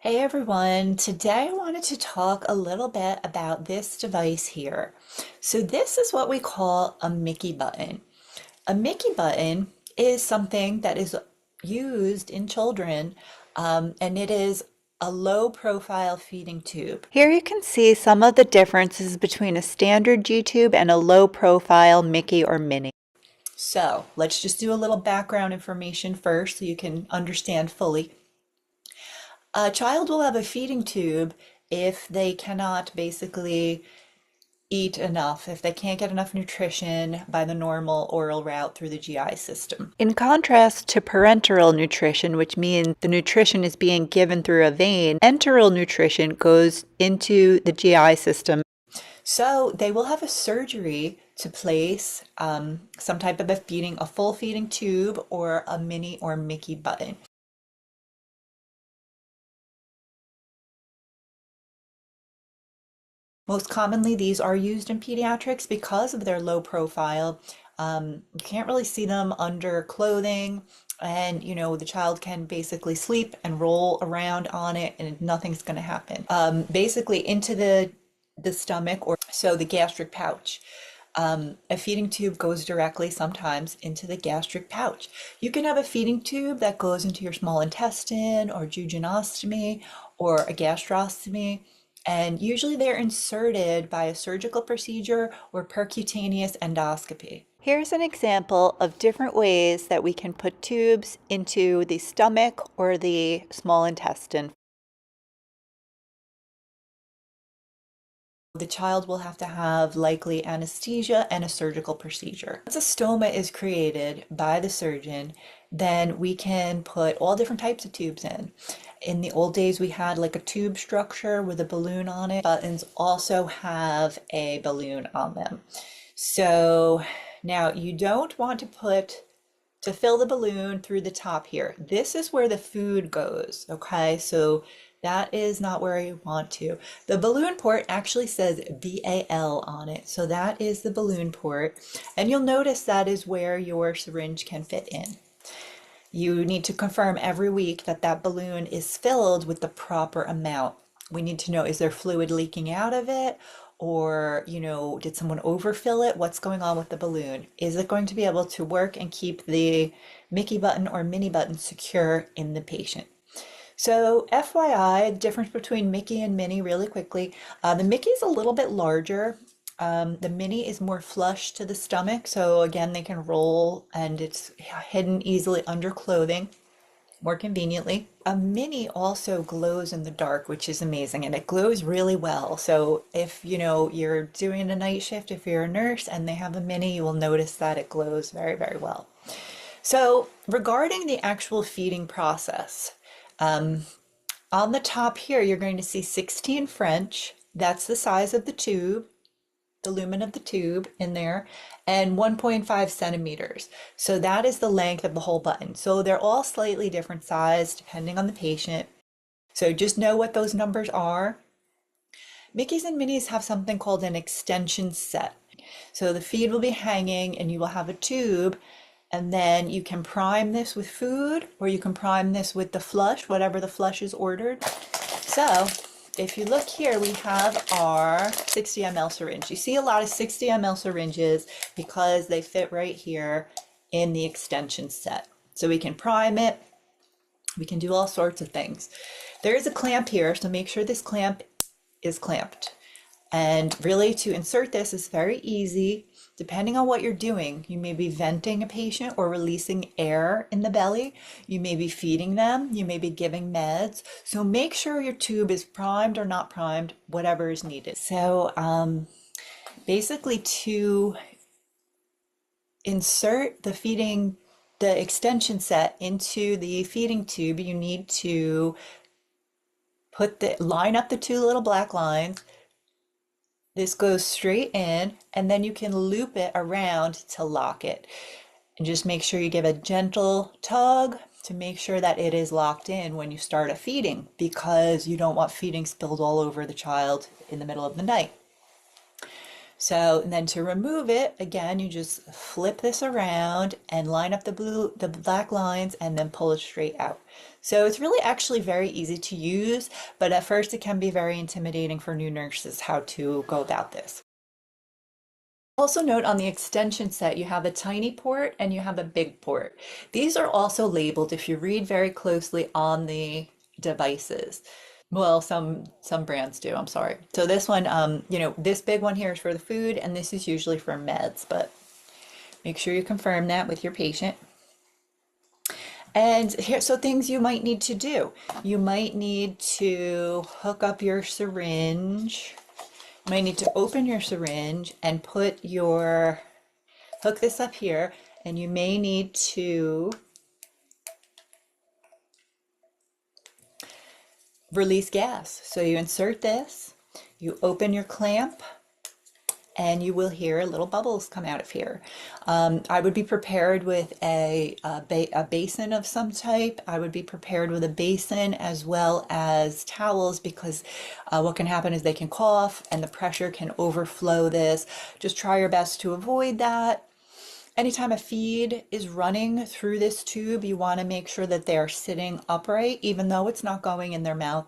Hey everyone, today I wanted to talk a little bit about this device here. So this is what we call a Mickey button. A Mickey button is something that is used in children, and it is a low profile feeding tube. Here you can see some of the differences between a standard G tube and a low profile Mickey or Minnie. So let's just do a little background information first so you can understand fully. A child will have a feeding tube if they cannot basically eat enough, if they can't get enough nutrition by the normal oral route through the GI system. In contrast to parenteral nutrition, which means the nutrition is being given through a vein, enteral nutrition goes into the GI system. So they will have a surgery to place some type of a full feeding tube or a Minnie or Mickey button. Most commonly, these are used in pediatrics because of their low profile. You can't really see them under clothing, and the child can basically sleep and roll around on it, and nothing's going to happen. Basically, into the stomach, or so the gastric pouch. A feeding tube goes directly sometimes into the gastric pouch. You can have a feeding tube that goes into your small intestine or jejunostomy or a gastrostomy. And usually they're inserted by a surgical procedure or percutaneous endoscopy. Here's an example of different ways that we can put tubes into the stomach or the small intestine. The child will have to have likely anesthesia and a surgical procedure. Once a stoma is created by the surgeon, then we can put all different types of tubes in. In the old days, we had like a tube structure with a balloon on it. Buttons also have a balloon on them. So now you don't want to fill the balloon through the top here. This is where the food goes, okay? So that is not where you want to. The balloon port actually says BAL on it, so that is the balloon port. And you'll notice that is where your syringe can fit in. You need to confirm every week that that balloon is filled with the proper amount. We need to know, is there fluid leaking out of it? Or, did someone overfill it? What's going on with the balloon? Is it going to be able to work and keep the Mickey button or Minnie button secure in the patient? So FYI, the difference between Mickey and Minnie really quickly. The Mickey is a little bit larger. The Minnie is more flush to the stomach. So again, they can roll and it's hidden easily under clothing more conveniently. A Minnie also glows in the dark, which is amazing, and it glows really well. So if you're doing a night shift, if you're a nurse and they have a Minnie, you will notice that it glows very, very well. So regarding the actual feeding process, on the top here, you're going to see 16 French. That's the size of the tube, the lumen of the tube in there, and 1.5 centimeters. So that is the length of the whole button. So they're all slightly different size depending on the patient. So just know what those numbers are. Mickeys and Minnies have something called an extension set. So the feed will be hanging and you will have a tube, and then you can prime this with food or you can prime this with the flush, whatever the flush is ordered. So if you look here, we have our 60 ml syringe. You see a lot of 60 ml syringes because they fit right here in the extension set. So we can prime it. We can do all sorts of things. There is a clamp here, so make sure this clamp is clamped. And really, to insert this is very easy. Depending on what you're doing, you may be venting a patient or releasing air in the belly. You may be feeding them. You may be giving meds. So make sure your tube is primed or not primed, whatever is needed. So basically, to insert the extension set into the feeding tube, you need to line up the two little black lines. This goes straight in, and then you can loop it around to lock it. And just make sure you give a gentle tug to make sure that it is locked in when you start a feeding, because you don't want feeding spilled all over the child in the middle of the night. So and then to remove it, again, you just flip this around and line up the black lines and then pull it straight out. So it's really actually very easy to use, but at first it can be very intimidating for new nurses how to go about this. Also note on the extension set, you have a tiny port and you have a big port. These are also labeled if you read very closely on the devices. Well, some brands do, I'm sorry. So this one, this big one here is for the food and this is usually for meds, but make sure you confirm that with your patient. And here, so things you might need to do. You might need to hook up your syringe. You might need to open your syringe and hook this up here, and you may need to release gas. So you insert this, you open your clamp, and you will hear little bubbles come out of here. I would be prepared with a basin of some type. I would be prepared with a basin as well as towels because what can happen is they can cough and the pressure can overflow this. Just try your best to avoid that. Anytime a feed is running through this tube, you want to make sure that they are sitting upright, even though it's not going in their mouth.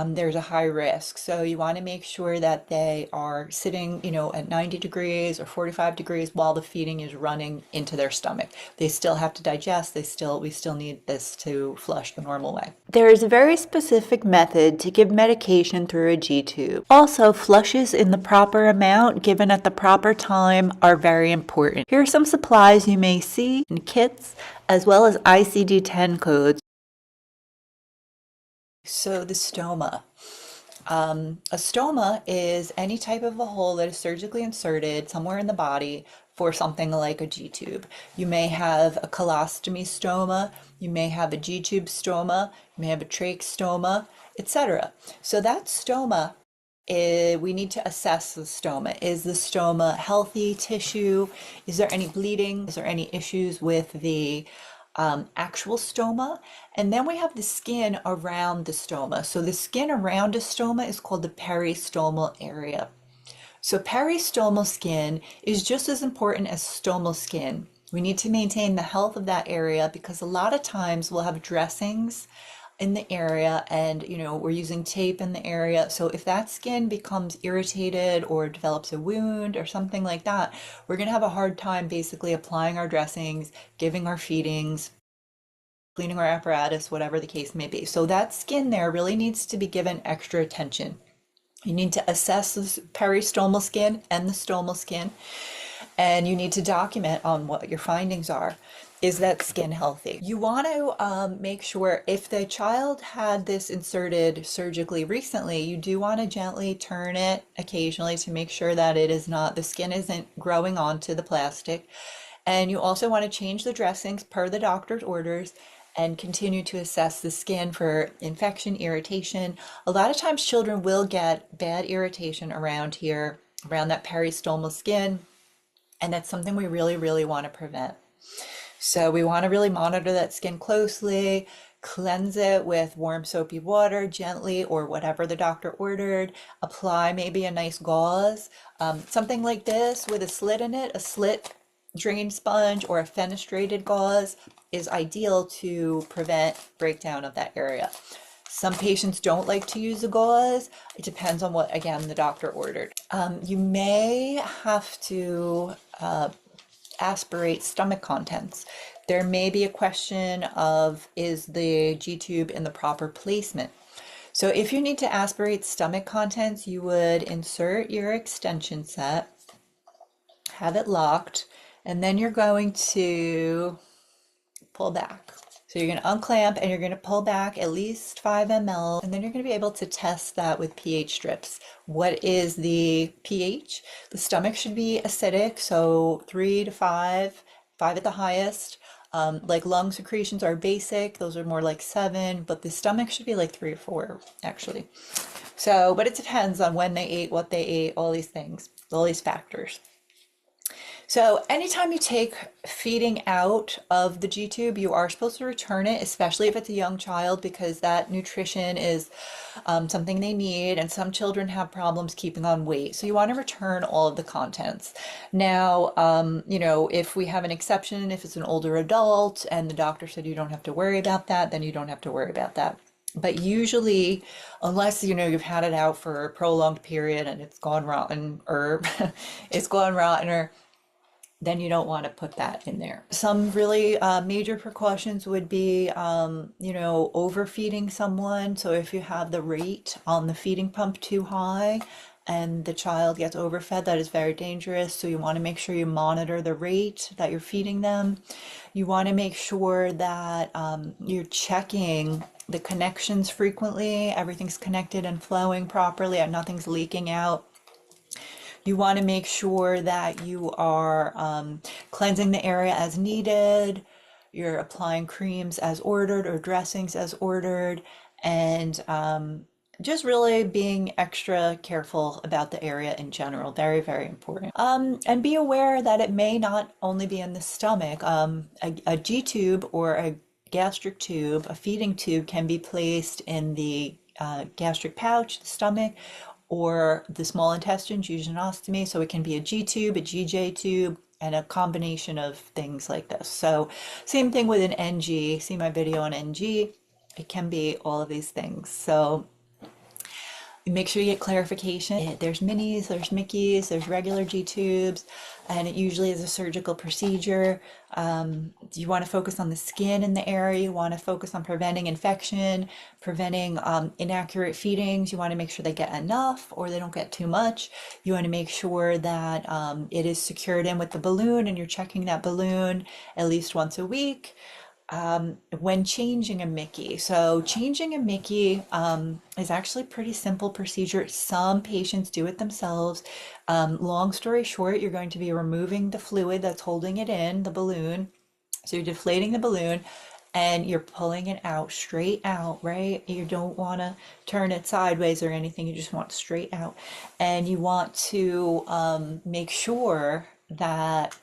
There's a high risk. So you want to make sure that they are sitting, at 90 degrees or 45 degrees while the feeding is running into their stomach. They still have to digest. We still need this to flush the normal way. There is a very specific method to give medication through a G-tube. Also, flushes in the proper amount given at the proper time are very important. Here are some supplies you may see in kits, as well as ICD-10 codes. So the stoma. A stoma is any type of a hole that is surgically inserted somewhere in the body for something like a G-tube. You may have a colostomy stoma, you may have a G-tube stoma, you may have a trach stoma, etc. So that stoma, we need to assess the stoma. Is the stoma healthy tissue? Is there any bleeding? Is there any issues with the actual stoma? And then we have the skin around the stoma. So the skin around a stoma is called the peristomal area. So peristomal skin is just as important as stomal skin. We need to maintain the health of that area because a lot of times we'll have dressings in the area and we're using tape in the area. So if that skin becomes irritated or develops a wound or something like that, we're going to have a hard time basically applying our dressings, giving our feedings, cleaning our apparatus, whatever the case may be. So that skin there really needs to be given extra attention. You need to assess the peristomal skin and the stomal skin, and you need to document on what your findings are. Is that skin healthy? You want to make sure if the child had this inserted surgically recently, you do want to gently turn it occasionally to make sure that the skin isn't growing onto the plastic. And you also want to change the dressings per the doctor's orders and continue to assess the skin for infection, irritation. A lot of times children will get bad irritation around here, around that peristomal skin, and that's something we really, really want to prevent. So we want to really monitor that skin closely, cleanse it with warm soapy water gently or whatever the doctor ordered. Apply maybe a nice gauze, something like this with a slit in it, a slit drain sponge or a fenestrated gauze is ideal to prevent breakdown of that area. Some patients don't like to use a gauze. It depends on what, again, the doctor ordered. You may have to aspirate stomach contents. There may be a question of, is the G-tube in the proper placement? So if you need to aspirate stomach contents, you would insert your extension set, have it locked, and then you're going to pull back. So you're going to unclamp and you're going to pull back at least 5 ml, and then you're going to be able to test that with pH strips. What is the pH? The stomach should be acidic, so 3 to 5, 5 at the highest. Like lung secretions are basic, those are more like 7, but the stomach should be like 3 or 4 actually. So, but it depends on when they ate, what they ate, all these things, all these factors. So anytime you take feeding out of the G tube, you are supposed to return it, especially if it's a young child, because that nutrition is something they need, and some children have problems keeping on weight. So you want to return all of the contents. Now, if we have an exception, if it's an older adult and the doctor said you don't have to worry about that, then you don't have to worry about that. But usually, unless you've had it out for a prolonged period and it's gone rotten, or it's gone rotten, or then you don't want to put that in there. Some really major precautions would be, overfeeding someone. So if you have the rate on the feeding pump too high and the child gets overfed, that is very dangerous. So you want to make sure you monitor the rate that you're feeding them. You want to make sure that you're checking the connections frequently, everything's connected and flowing properly, and nothing's leaking out. You want to make sure that you are cleansing the area as needed. You're applying creams as ordered or dressings as ordered, and just really being extra careful about the area in general. Very, very important. And be aware that it may not only be in the stomach. A G tube or a gastric tube, a feeding tube, can be placed in the gastric pouch, the stomach, or the small intestine, jejunostomy. So it can be a G tube, a GJ tube, and a combination of things like this. So same thing with an NG. See my video on NG. It can be all of these things. So make sure you get clarification. There's Minnies, there's Mickeys, there's regular G tubes, and it usually is a surgical procedure. You want to focus on the skin in the area. You want to focus on preventing infection, preventing inaccurate feedings. You want to make sure they get enough or they don't get too much. You want to make sure that it is secured in with the balloon, and you're checking that balloon at least once a week. When changing a Mickey. So changing a Mickey is actually a pretty simple procedure. Some patients do it themselves. Long story short, you're going to be removing the fluid that's holding it in, the balloon. So you're deflating the balloon and you're pulling it out, straight out, right? You don't want to turn it sideways or anything. You just want straight out. And you want to make sure that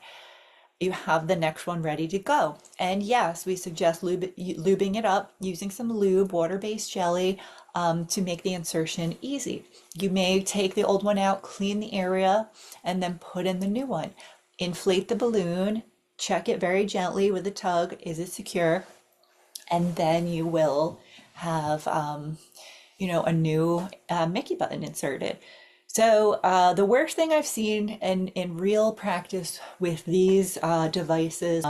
you have the next one ready to go. And yes, we suggest lubing it up using some lube, water-based jelly, to make the insertion easy. You may take the old one out, clean the area, and then put in the new one. Inflate the balloon, check it very gently with a tug. Is it secure? And then you will have, a new Mickey button inserted. So the worst thing I've seen in real practice with these devices,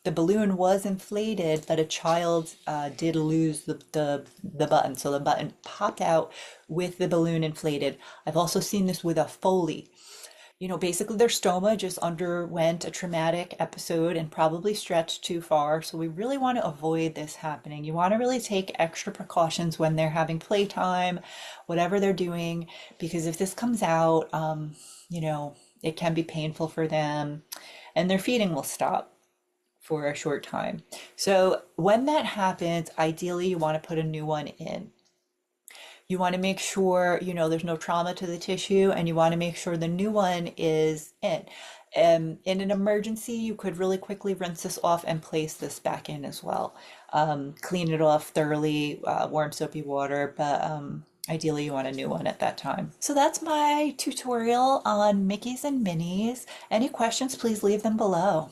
the balloon was inflated, but a child did lose the button. So the button popped out with the balloon inflated. I've also seen this with a Foley. Basically their stoma just underwent a traumatic episode and probably stretched too far. So we really want to avoid this happening. You want to really take extra precautions when they're having playtime, whatever they're doing, because if this comes out, it can be painful for them and their feeding will stop for a short time. So when that happens, ideally you want to put a new one in. You want to make sure, there's no trauma to the tissue, and you want to make sure the new one is in. In an emergency, you could really quickly rinse this off and place this back in as well. Clean it off thoroughly, warm soapy water, but ideally you want a new one at that time. So that's my tutorial on Mickeys and Minnies. Any questions, please leave them below.